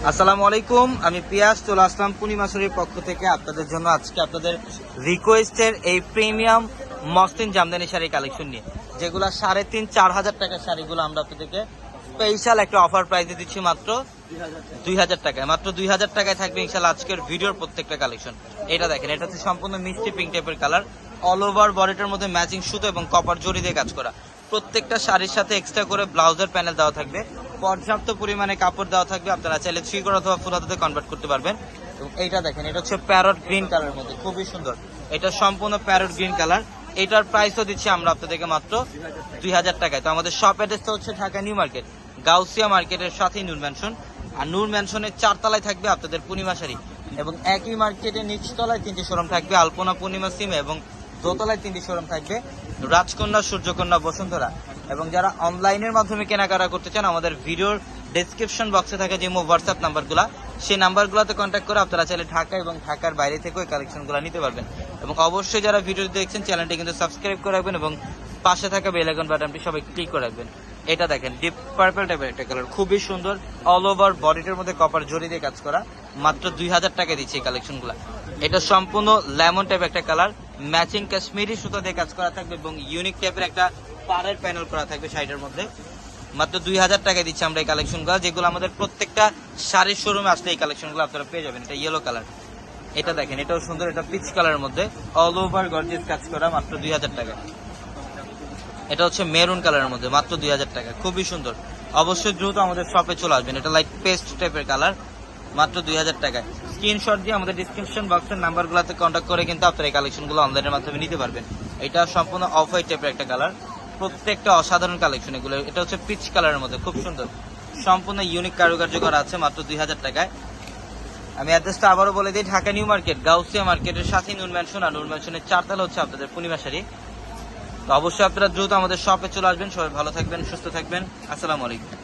আসসালামু আলাইকুম, আমি পিয়াস চলে আসলাম পূর্ণিমাশরীর পক্ষ থেকে আপনাদের জন্য আজকে আপনাদের রিকোয়েস্টের এই premium muslin Jamdani sari collection নিয়ে, যেগুলো 3,500-4,000 টাকার শাড়িগুলো আমরা আপনাদেরকে স্পেশাল একটা অফার প্রাইসে দিচ্ছি মাত্র 2,000 টাকায়। মাত্র 2,000 টাকায় থাকবে ইনশাল্লাহ আজকের ভিডিওর প্রত্যেকটা কালেকশন। এটা দেখেন, এটা হচ্ছে সম্পূর্ণ মিষ্টি পিঙ্ক টাইপের কালার, অল ওভার বডিটার মধ্যে ম্যাচিং সুতো এবং কপার জরি দিয়ে কাজ করা। প্রত্যেকটা শাড়ির সাথে এক্সট্রা করে ব্লাউজের প্যানেল দেওয়া থাকবে, পর্যাপ্ত পরিমাণে কাপড় দেওয়া থাকবে, আপনারা চাইলে থ্রি-কোয়ার্টার অথবা ফুল হাতাতে কনভার্ট করতে পারবেন। এবং এইটা দেখেন, এটা হচ্ছে প্যারট গ্রিন কালারের মধ্যে, খুবই সুন্দর। এটা সম্পূর্ণ প্যারট গ্রিন কালার। এটার প্রাইসও দিচ্ছি আমরা আপনাদেরকে মাত্র 2,000 টাকায়। তো আমাদের শপ অ্যাড্রেসটা হচ্ছে ঢাকা নিউ মার্কেট, গাউসিয়া মার্কেটের সাথেই নূর ম্যানশন। আর নূর ম্যানশনের 4 তলায় থাকবে আপনাদের পূর্ণিমা শাড়ি, এবং একই মার্কেটের নিচতলায় 3টি শোরুম থাকবে, আলপনা, পূর্ণিমা, সিমে, এবং দোতলায় 3টি শোরুম থাকবে, রাজকন্যা, সূর্যকন্যা, বসুন্ধরা। এবং যারা অনলাইনের মাধ্যমে কেনাকাটা করতে চান, আমাদের ভিডিওর ডেসক্রিপশন বক্সে থাকে যে হোয়াটসঅ্যাপ নাম্বারগুলো, সেই নাম্বারগুলোতে কন্ট্যাক্ট করে আপনারা চাইলে ঢাকা এবং ঢাকার বাইরে থেকেও এই কালেকশনগুলো নিতে পারবেন। এবং অবশ্যই যারা ভিডিও দেখছেন চ্যানেলটি কিন্তু সাবস্ক্রাইব করে রাখবেন এবং পাশে থাকা বেল আইকন বাটনটি সবাই ক্লিক করে রাখবেন। এটা দেখেন, ডিপ পার্পল টাইপের একটা কালার, খুবই সুন্দর, অল ওভার বডিটার মধ্যে কপার জরি দিয়ে কাজ করা। মাত্র 2,000 টাকা দিচ্ছে এই কালেকশনগুলো। এটা সম্পূর্ণ লেমন টাইপ একটা কালার, ম্যাচিং কাশ্মীরি সুতো দিয়ে কাজ করা থাকবে এবং ইউনিক টাইপের একটা পাড়ের প্যানেল করা থাকবে শাড়িটার মধ্যে। মাত্র 2,000 টাকায় দিচ্ছি আমরা এই কালেকশনগুলো, যেগুলো আমাদের প্রত্যেকটা শাড়ির শোরুমে আসলে এই কালেকশনগুলো আপনারা পেয়ে যাবেন। এটা ইয়েলো কালার, এটা দেখেন, এটাও সুন্দর, এটা পিচ কালারের মধ্যে অল ওভার গর্জিয়াস কাজ করা, মাত্র 2,000 টাকা। এটা হচ্ছে মেরুন কালারের মধ্যে, মাত্র 2,000 টাকা, খুবই সুন্দর। অবশ্যই দ্রুত আমাদের শপে চলে আসবেন। এটা লাইট পেস্ট টাইপের কালার, মাত্র 2,000 টাকায়। স্ক্রিনশট দিয়ে আমাদের ডিসক্রিপশন বক্সের নাম্বারগুলোতে কন্ট্যাক্ট করে কিন্তু আপনারা এই কালেকশনগুলো অনলাইনের মাধ্যমে নিতে পারবেন। এটা সম্পূর্ণ অফ হোয়াইট টাইপের একটা কালার, প্রত্যেকটা অসাধারণ কালেকশন এগুলো। এটা হচ্ছে পিচ কালারের মধ্যে, খুব সুন্দর, সম্পূর্ণ ইউনিক কারুকার্য করা আছে, মাত্র 2,000 টাকায়। আমি অ্যাড্রেসটা আবারও বলে দিই, ঢাকা নিউ মার্কেট, গাউসিয়া মার্কেটের সাথে নূর ম্যানশন, আর নূর ম্যানশনের 4 তলা হচ্ছে আপনাদের পূর্ণিমা শাড়ি। তো অবশ্যই আপনারা দ্রুত আমাদের শপে চলে আসবেন। সবাই ভালো থাকবেন, সুস্থ থাকবেন। আসসালামু আলাইকুম।